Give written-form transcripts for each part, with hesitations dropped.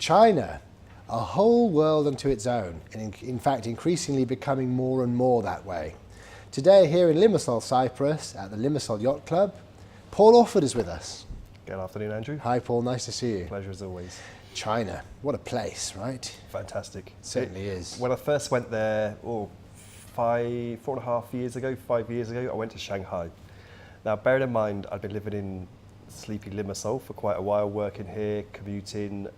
China, a whole world unto its own, and in fact increasingly becoming more and more that way. Today here in Limassol, Cyprus, at the Limassol Yacht Club, Paul Orford is with us. Good afternoon, Andrew. Hi Paul, nice to see you. Pleasure as always. China, what a place, right? Fantastic. It certainly is. When I first went there, 5 years ago, I went to Shanghai. Now, bearing in mind, I'd been living in sleepy Limassol for quite a while, working here, commuting.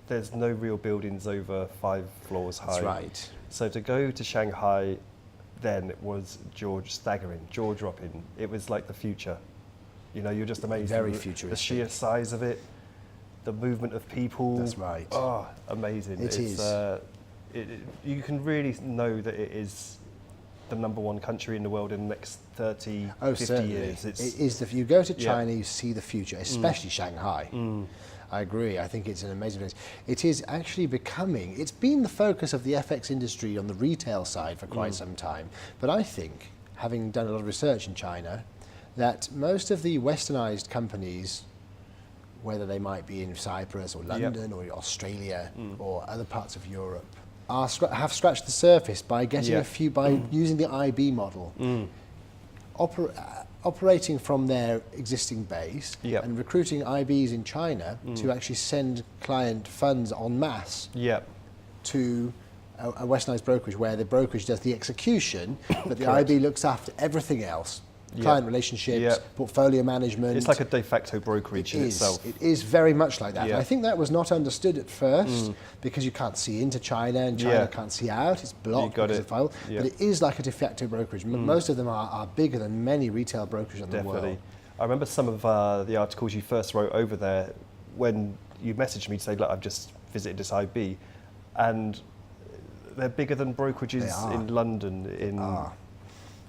There's no real buildings over 5 floors high. That's right. So to go to Shanghai then was staggering, jaw-dropping. It was like the future. You know, you're just amazed. Very futuristic. The sheer size of it, the movement of people. That's right. Oh, amazing. It is. You can really know that it is the #1 country in the world in the next 30, 50 certainly. years. It is. If you go to China, you see the future, especially Shanghai. I agree. I think it's an amazing place. It is actually becoming, it's been the focus of the FX industry on the retail side for quite some time. But I think, having done a lot of research in China, that most of the westernized companies, whether they might be in Cyprus or London or Australia or other parts of Europe, have scratched the surface by getting by using the IB model. Operating from their existing base and recruiting IBs in China to actually send client funds en masse to a westernized brokerage where the brokerage does the execution, but the IB looks after everything else. Client relationships, portfolio management. It's like a de facto brokerage in itself. It is very much like that. And I think that was not understood at first because you can't see into China and China can't see out. It's blocked because of file. But it is like a de facto brokerage. Most of them are bigger than many retail brokerages in the world. I remember some of the articles you first wrote over there when you messaged me to say, look, I've just visited this IB, and they're bigger than brokerages in London, in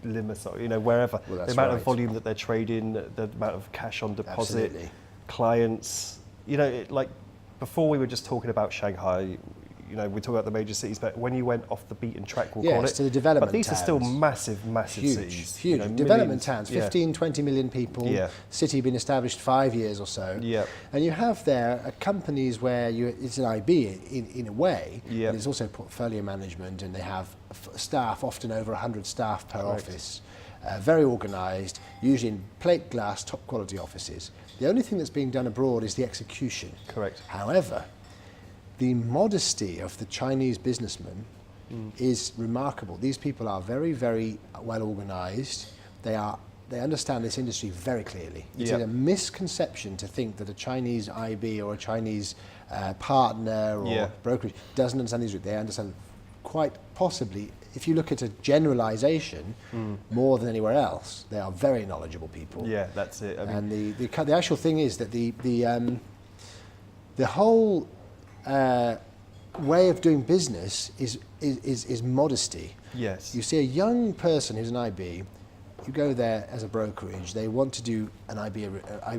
Limassol, you know, wherever. Well, the amount of volume that they're trading, the amount of cash on deposit, clients, you know, like before we were just talking about Shanghai, you know, we talk about the major cities, but when you went off the beaten track, we'll call it. To the development But these towns. are still massive cities. Huge. You know, Development millions. towns, 15, 20 million people, city been established 5 years or so. And you have there companies where it's an IB in a way, but it's also portfolio management, and they have staff, often over 100 staff per office. Very organised, usually in plate glass, top quality offices. The only thing that's being done abroad is the execution. Correct. However, the modesty of the Chinese businessman is remarkable. These people are very, very well organised. They understand this industry very clearly. It's a misconception to think that a Chinese IB or a Chinese partner or brokerage doesn't understand these. They understand quite possibly, if you look at a generalisation, more than anywhere else. They are very knowledgeable people. Yeah, that's it. I mean, and the actual thing is that the whole way of doing business is modesty. Yes. You see a young person who's an IB, you go there as a brokerage, they want to do an IB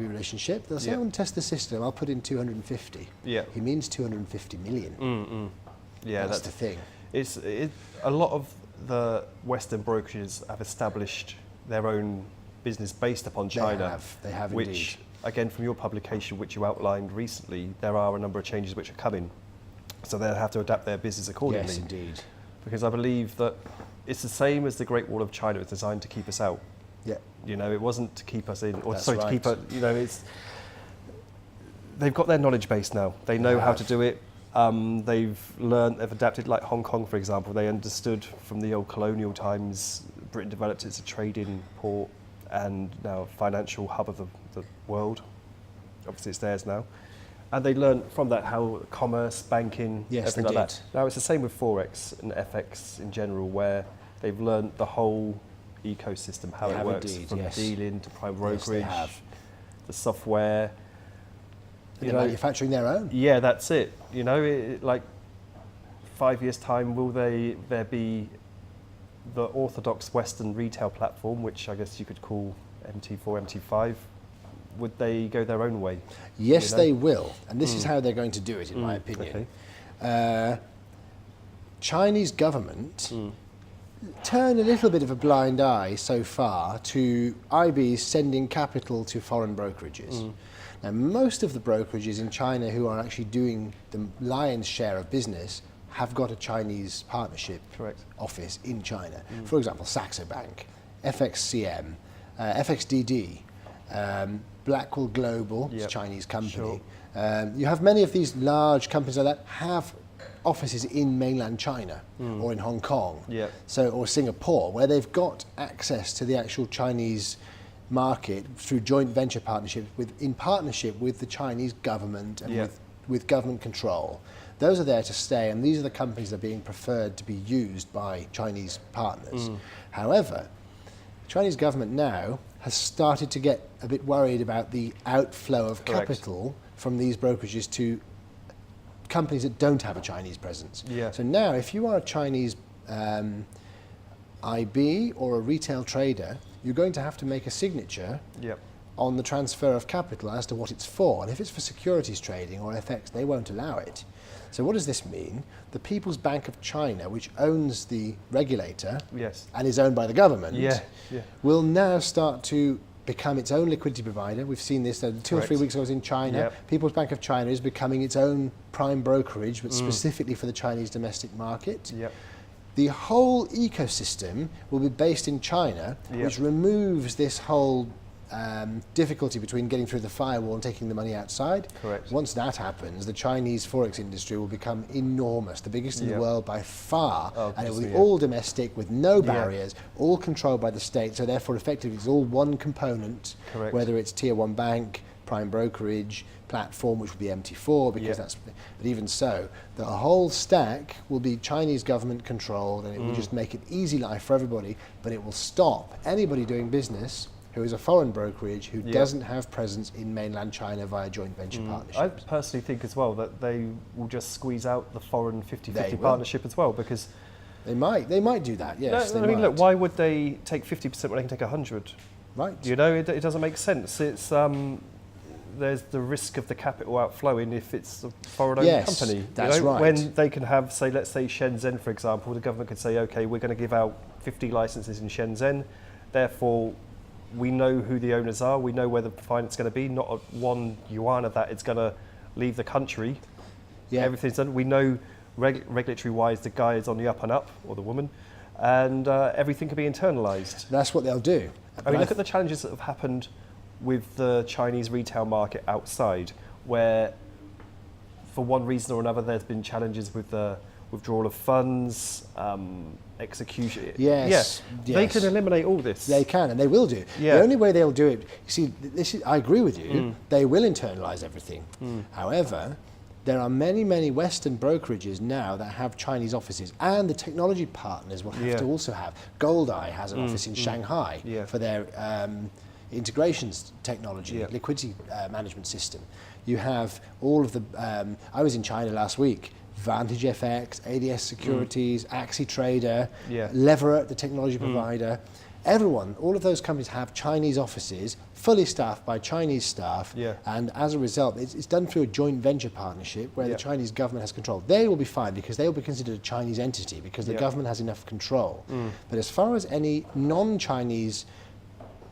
relationship, they'll say, I want to test the system, I'll put in 250. He means 250 million. Yeah, that's the thing. A lot of the Western brokerages have established their own business based upon China. They have which, indeed. Again, from your publication, which you outlined recently, there are a number of changes which are coming. So they'll have to adapt their business accordingly. Yes, indeed. Because I believe that it's the same as the Great Wall of China. It's designed to keep us out. Yeah. You know, it wasn't to keep us in, or That's sorry, to keep us, you know, they've got their knowledge base now. They know how to do it. They've adapted, like Hong Kong, for example. They understood from the old colonial times, Britain developed it as a trading port and now financial hub of the world. Obviously, it's theirs now. And they learned from that how commerce, banking, everything like that. Now, it's the same with Forex and FX in general, where they've learned the whole ecosystem, how it works, from dealing to prime brokerage, the software. They're manufacturing their own. Yeah, that's it. You know, like 5 years' time, will there be the orthodox Western retail platform, which I guess you could call MT4, MT5? Would they go their own way? Yes, they will. And this is how they're going to do it, in my opinion. Chinese government turn a little bit of a blind eye so far to IBs sending capital to foreign brokerages. Now, most of the brokerages in China who are actually doing the lion's share of business have got a Chinese partnership Correct. office in China. For example, Saxo Bank, FXCM, FXDD, Blackwell Global, it's a Yep. Chinese company. Sure. You have many of these large companies like that have offices in mainland China or in Hong Kong, Yep. or Singapore, where they've got access to the actual Chinese market through joint venture partnerships in partnership with the Chinese government and Yep. with government control. Those are there to stay, and these are the companies that are being preferred to be used by Chinese partners. However, the Chinese government now has started to get a bit worried about the outflow of Correct. capital from these brokerages to companies that don't have a Chinese presence. Yeah. So now, if you are a Chinese IB or a retail trader, you're going to have to make a signature Yep. on the transfer of capital as to what it's for. And if it's for securities trading or FX, they won't allow it. So what does this mean? The People's Bank of China, which owns the regulator Yes. and is owned by the government, Yeah. Yeah. will now start to become its own liquidity provider. We've seen this 2 or 3 Correct. weeks ago. I was in China. Yep. People's Bank of China is becoming its own prime brokerage, but specifically for the Chinese domestic market. Yep. The whole ecosystem will be based in China, Yep. which removes this whole difficulty between getting through the firewall and taking the money outside. Correct. Once that happens, the Chinese forex industry will become enormous, the biggest in the Yep. world by far, Oh, and it will be yeah. all domestic with no Yeah. barriers, all controlled by the state. So therefore, effectively, it's all one component. Correct. Whether it's tier one bank, prime brokerage, platform, which would be MT4, because Yeah. that's. But even so, the whole stack will be Chinese government controlled, and it will just make it easy life for everybody. But it will stop anybody doing business who is a foreign brokerage who Yeah. doesn't have presence in mainland China via joint venture I partnerships. personally think as well that they will just squeeze out the foreign 50-50 They will. partnership as well, because They might do that. Yes, no, they I mean, might. look, why would they take 50% when they can take 100? Right. You know, it doesn't make sense. It's there's the risk of the capital outflowing if it's a foreign-owned Yes, company. that's right. When they can have, say, let's say Shenzhen, for example, the government could say, okay, we're going to give out 50 licenses in Shenzhen, therefore we know who the owners are, we know where the finance is going to be, not a 1 yuan of that it's going to leave the country. Yeah. Everything's done. We know regulatory-wise the guy is on the up and up, or the woman, and everything can be internalised. That's what they'll do. I mean, look at the challenges that have happened with the Chinese retail market outside, where for one reason or another there's been challenges with the withdrawal of funds, execution. Yes, Yeah, they yes. can eliminate all this. They can, and they will do. Yeah. The only way they'll do it, you see, I agree with you, they will internalise everything. However, there are many, many Western brokerages now that have Chinese offices, and the technology partners will have Yeah. to also have. Goldeye has an office in Shanghai Yeah. for their integrations technology, Yeah. liquidity management system. You have all of the, I was in China last week, Vantage FX, ADS Securities, AxiTrader, Yeah. Leverett, the technology provider. Everyone, all of those companies have Chinese offices, fully staffed by Chinese staff, Yeah. and as a result, it's done through a joint venture partnership where Yeah. the Chinese government has control. They will be fine because they will be considered a Chinese entity because the Yeah. government has enough control. But as far as any non-Chinese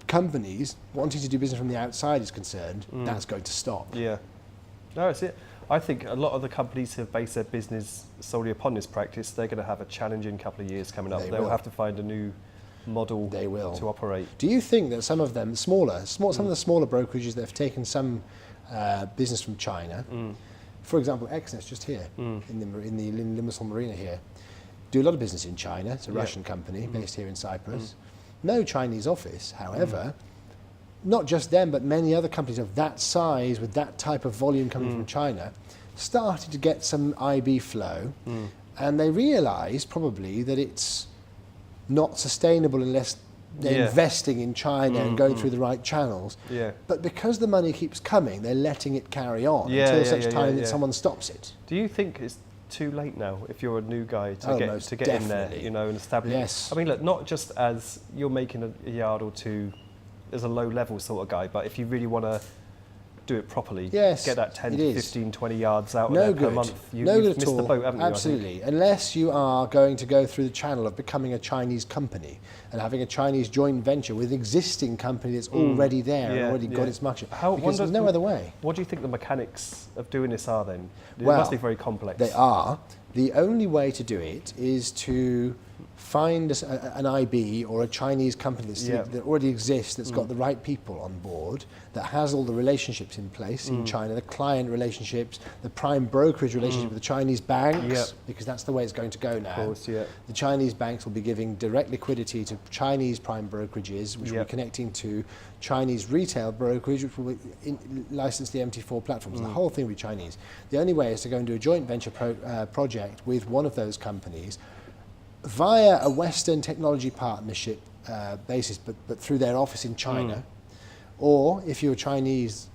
companies wanting to do business from the outside is concerned, that's going to stop. Yeah. No, it's it. I think a lot of the companies who have based their business solely upon this practice, they're going to have a challenging couple of years coming up. They They'll will. have to find a new model They will. to operate. Do you think that some of them, some of the smaller brokerages that have taken some business from China, for example, Exness just here in the Limassol Marina here, do a lot of business in China. It's a Russian company based here in Cyprus. No Chinese office, however. Not just them, but many other companies of that size with that type of volume coming from China started to get some IB flow, and they realised probably that it's not sustainable unless they're Yeah. investing in China and going through the right channels. Yeah. But because the money keeps coming, they're letting it carry on Yeah, until yeah, such yeah, time yeah, that yeah. someone stops it. Do you think it's too late now if you're a new guy to Oh, get most in there, definitely. you know, and establish? Yes. I mean, look, not just as you're making a yard or two as a low-level sort of guy, but if you really want to do it properly. Yes, Get that 10 it to is. 15, 20 yards out No of there per good. month. No You've good at missed all. the boat, haven't you? I think? Absolutely. Unless you are going to go through the channel of becoming a Chinese company and having a Chinese joint venture with an existing company that's already there and Yeah, already got yeah. its market. How- Because there's wonder- no other way. What do you think the mechanics of doing this are then? It Well, must be very complex. They are. The only way to do it is to find an IB or a Chinese company Yeah. that already exists, that's got the right people on board, that has all the relationships in place in China, the client relationships, the prime brokerage relationship with the Chinese banks, Yeah. because that's the way it's going to go now. Of course, yeah. The Chinese banks will be giving direct liquidity to Chinese prime brokerages, which will Yep. be connecting to Chinese retail brokerage, which will license the MT4 platforms. The whole thing will be Chinese. The only way is to go and do a joint venture project with one of those companies via a Western technology partnership basis, but through their office in China. Or if you're a Chinese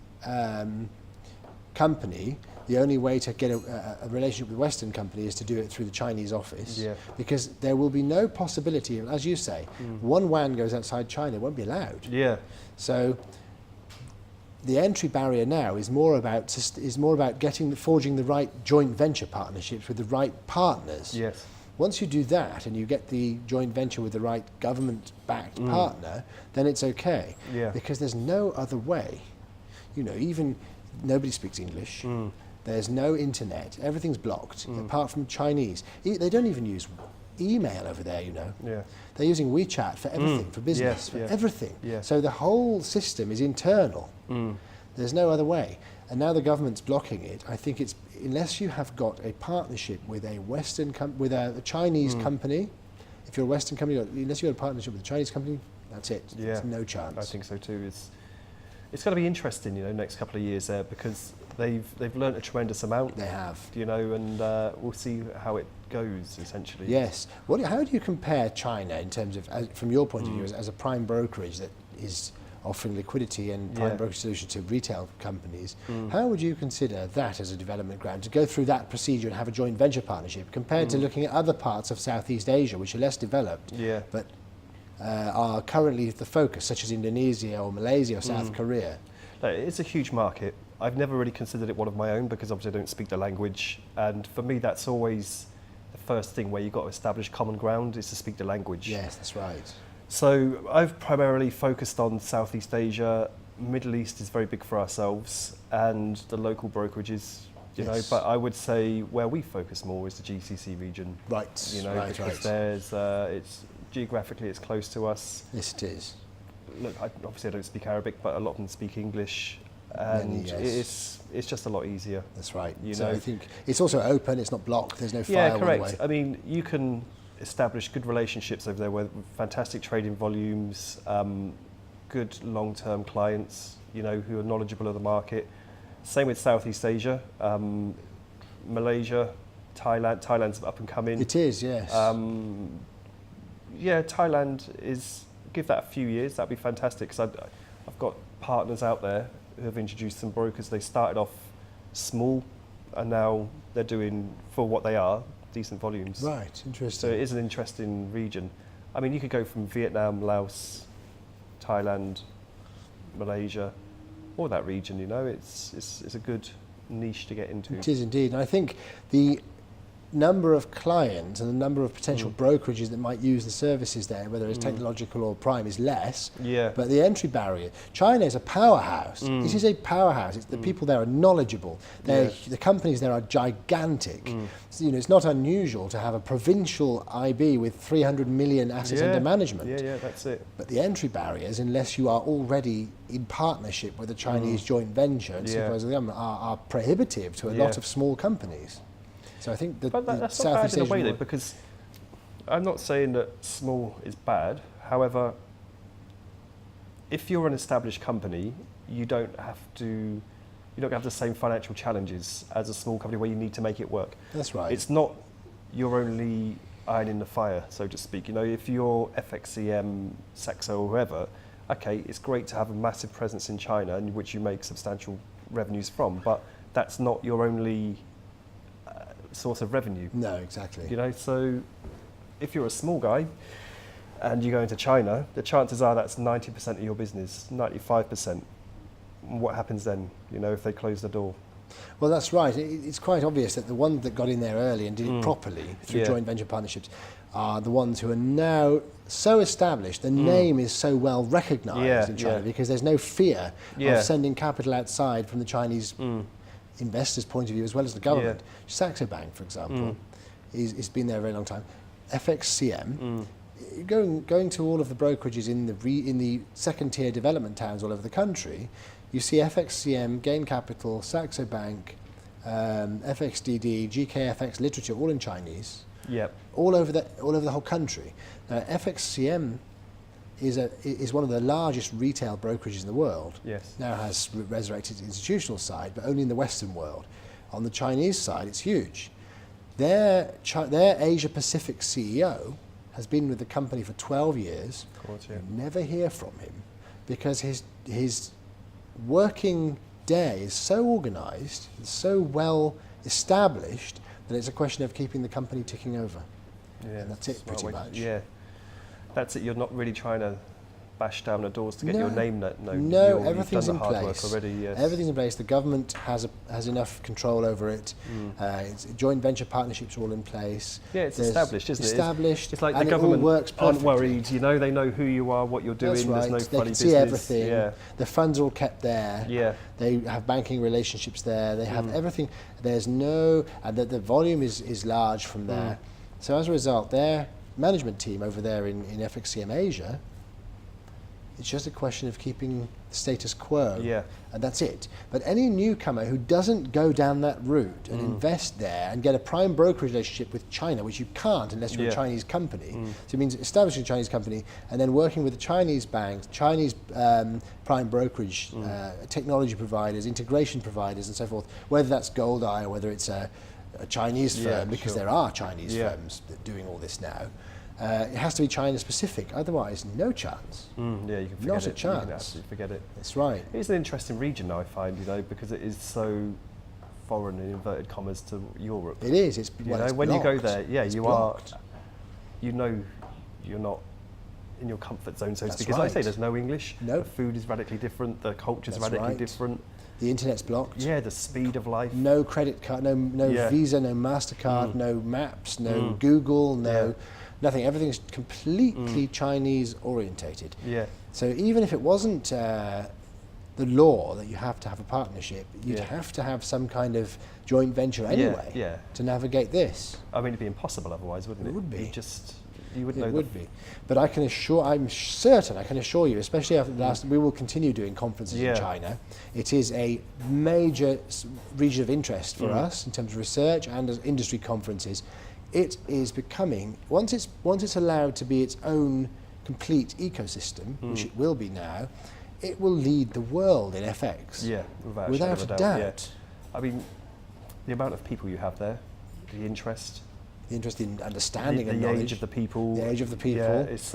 company, the only way to get a relationship with a Western company is to do it through the Chinese office. Yeah. Because there will be no possibility, as you say, one WAN goes outside China, it won't be allowed. Yeah. So the entry barrier now is more about forging the right joint venture partnerships with the right partners. Yes. Once you do that and you get the joint venture with the right government-backed partner, then it's okay. Yeah. Because there's no other way. You know, even nobody speaks English. There's no internet. Everything's blocked, apart from Chinese. They don't even use email over there, you know. Yeah. They're using WeChat for everything, for business, for yeah. everything. Yeah. So the whole system is internal. There's no other way. And now the government's blocking it. I think it's, unless you have got a partnership with a Western with a Chinese company, if you're a Western company, unless you have a partnership with a Chinese company, that's it. Yeah. There's no chance. I think so too. It's going to be interesting, you know, next couple of years there, because they've learnt a tremendous amount. They have. You know, and we'll see how it goes essentially. Yes. How do you compare China in terms of, from your point of view, as a prime brokerage that is offering liquidity and prime Yeah. brokerage solution to retail companies? How would you consider that as a development ground to go through that procedure and have a joint venture partnership compared to looking at other parts of Southeast Asia which are less developed, Yeah. but are currently the focus, such as Indonesia or Malaysia or South Korea? No, it's a huge market. I've never really considered it one of my own because obviously I don't speak the language, and for me that's always the first thing where you've got to establish common ground is to speak the language. Yes, that's right. So I've primarily focused on Southeast Asia. Middle East is very big for ourselves, and the local brokerages, you know. Yes. But I would say where we focus more is the GCC region. Right, You know, right, because right. there's it's geographically it's close to us. Yes, it is. Look, obviously I don't speak Arabic, but a lot of them speak English, and Many, yes. it's just a lot easier. That's right. You So know. I think it's also open, it's not blocked, there's no Yeah, firewall correct. away. I mean, you can establish good relationships over there with fantastic trading volumes, good long-term clients, you know, who are knowledgeable of the market. Same with Southeast Asia, Malaysia, Thailand. Thailand's up and coming. It is, yes. Yeah, Thailand is, give that a few years, that'd be fantastic, because I've got partners out there who have introduced some brokers. They started off small, and now they're doing, for what they are, decent volumes. Right, So interesting. it is an interesting region. I mean, you could go from Vietnam, Laos, Thailand, Malaysia, all that region, you know, it's a good niche to get into. It is indeed. And I think the number of clients and the number of potential brokerages that might use the services there, whether it's technological or prime, is less. Yeah. But the entry barrier, China is a powerhouse. This is a powerhouse. It's the people there are knowledgeable. Yeah. The companies there are gigantic. So, you know, it's not unusual to have a provincial IB with 300 million assets under management. Yeah, that's it. But the entry barriers, unless you are already in partnership with a Chinese joint venture and Yeah. supervise with them, are prohibitive to a Yeah. lot of small companies. So I think that But the that's not bad Southeast in a Asian way, though, world- because I'm not saying that small is bad. However, if you're an established company, you don't have the same financial challenges as a small company where you need to make it work. That's right. It's not your only iron in the fire, so to speak. You know, if you're FXCM, Saxo, or whoever, okay, it's great to have a massive presence in China, in which you make substantial revenues from, but that's not your only source of revenue. No, exactly. You know, so if you're a small guy and you go into China, the chances are that's 90% of your business, 95%. what happens then? You know, if they close the door. Well, that's right. It's quite obvious that the ones that got in there early and did it properly through Yeah. joint venture partnerships are the ones who are now so established. The name is so well recognised in China because there's no fear of sending capital outside from the Chinese investors' point of view as well as the government. Saxo Bank, for example, is been there a very long time. FXCM. Going to all of the brokerages in the second-tier development towns all over the country, you see FXCM, Gain Capital, Saxo Bank, FXDD, GKFX Literature, all in Chinese, Yep. all over the whole country. Now, FXCM is one of the largest retail brokerages in the world. Yes. Now has resurrected its institutional side, but only in the Western world. On the Chinese side, it's huge. Their Asia Pacific CEO has been with the company for 12 years. Of course, yeah. You never hear from him because his working day is so organised, so well established that it's a question of keeping the company ticking over. Yeah, And that's it, smart pretty way to- much. Yeah, that's it. You're not really trying to bash down the doors to get your name. No, everything's you've in done the hard place. work already. Yes. Everything's in place. The government has enough control over it. Joint venture partnerships are all in place. Yeah, it's There's established, isn't it? Established. It's like the and government it all works aren't perfectly. worried. You know, they know who you are, what you're doing. That's right. There's no They funny can business. see everything. Yeah. The funds are all kept there. Yeah. They have banking relationships there. They have everything. There's no, and the volume is large from there. So as a result, their management team over there in FXCM Asia, it's just a question of keeping the status quo. Yeah. And that's it. But any newcomer who doesn't go down that route and invest there and get a prime brokerage relationship with China, which you can't unless you're a Yeah. Chinese company, so it means establishing a Chinese company and then working with the Chinese banks, Chinese prime brokerage, technology providers, integration providers and so forth, whether that's Goldeye or whether it's a Chinese Yeah, firm, because sure. there are Chinese Yeah. firms that are doing all this now. It has to be China specific, otherwise no chance. Yeah, you can forget Not a it. You can chance. absolutely forget it. That's right. It's an interesting region now, I find, because it is so foreign in inverted commas to Europe. It is. It's, You well, know, it's when you go blocked. there, It's you blocked. you're not in your comfort zone, so to That's speak. As I say, right. there's no English. No. The food is radically different. The culture is That's radically right. different. The internet's blocked. Yeah, the speed of life. No credit card, no Yeah. Visa, no MasterCard, no Maps, no Google, no nothing. Everything's completely Chinese orientated. Yeah. So even if it wasn't the law that you have to have a partnership, you'd Yeah. have to have some kind of joint venture anyway yeah. to navigate this. I mean, it'd be impossible otherwise, wouldn't it? It would be. You would know. It would be. But I can assure you, especially after the last, we will continue doing conferences Yeah. in China. It is a major region of interest for us in terms of research and as industry conferences. It is becoming, once it's allowed to be its own complete ecosystem, which it will be now, it will lead the world in FX. Yeah, without Without shadow a of doubt. doubt. Yeah. I mean, the amount of people you have there, the interest, The interest in understanding and the knowledge. age of the people. The age of the people. Yeah, it's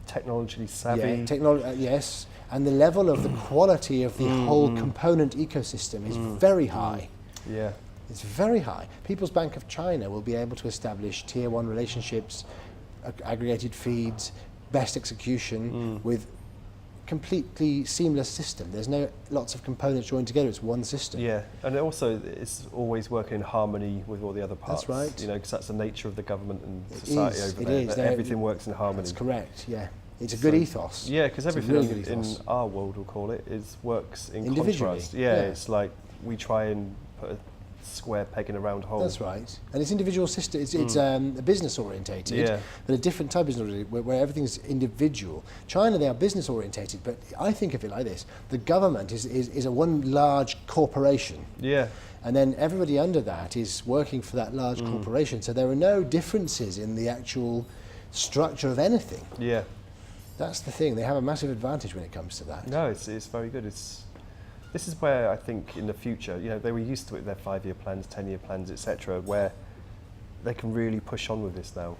technologically savvy. Yes, and the level of the quality of the whole component ecosystem is very high. Yeah. It's very high. People's Bank of China will be able to establish tier one relationships, aggregated feeds, best execution with completely seamless system. There's no lots of components joined together. It's one system. Yeah, and also it's always working in harmony with all the other parts. That's right. Because that's the nature of the government and It society is, over it there. is. That They're- everything works in harmony. That's correct. Yeah, it's a good ethos. Yeah, because It's a everything really good in ethos. our world, we'll call it, works in Individually, contrast. Yeah, yeah. it's like we try and put a square peg in a round hole. That's right. And it's individual system. It's a business orientated, Yeah. but a different type of business orientated where everything's individual. China, they are business orientated, but I think of it like this: the government is a one large corporation. Yeah, And then everybody under that is working for that large corporation. So there are no differences in the actual structure of anything. yeah. That's the thing. They have a massive advantage when it comes to that. No, it's very good. This is where I think in the future, they were used to it, their 5-year plans, 10-year plans, etc., where they can really push on with this now.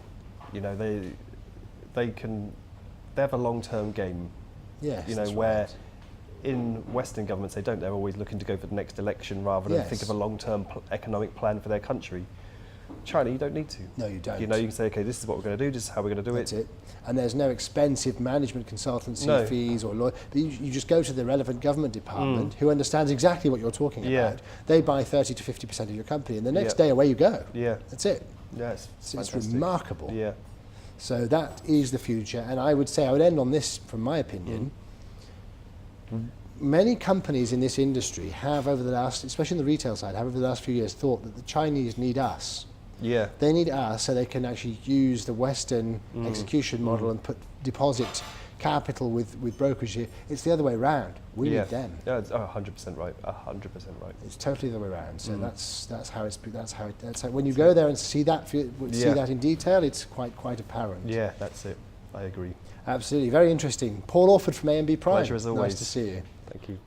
They have a long-term game. Yes, that's where right. in Western governments they're always looking to go for the next election rather than Yes. think of a long-term economic plan for their country. China, you don't need to. No, you don't. You know, you can say, okay, this is what we're going to do, this is how we're going to do That's it. it. And there's no expensive management consultancy No. fees or lawyer. You just go to the relevant government department who understands exactly what you're talking Yeah. about. They buy 30 to 50% of your company, and the next Yeah. day away you go. Yeah. That's it. Yeah, it's It's fantastic. remarkable. Yeah. So that is the future, and I would say I would end on this from my opinion. Many companies in this industry have over the last, especially in the retail side, have over the last few years thought that the Chinese need us. Yeah. They need us so they can actually use the Western execution model and deposit capital with brokerage here. It's the other way around. We yeah. need them. Yeah, it's 100% right. 100% right. It's totally the other way around. So that's how when you go there and see that Yeah. in detail, it's quite apparent. Yeah, that's it. I agree. Absolutely, very interesting. Paul Orford from AMB Prime. Pleasure as always. Nice to see you. Thank you.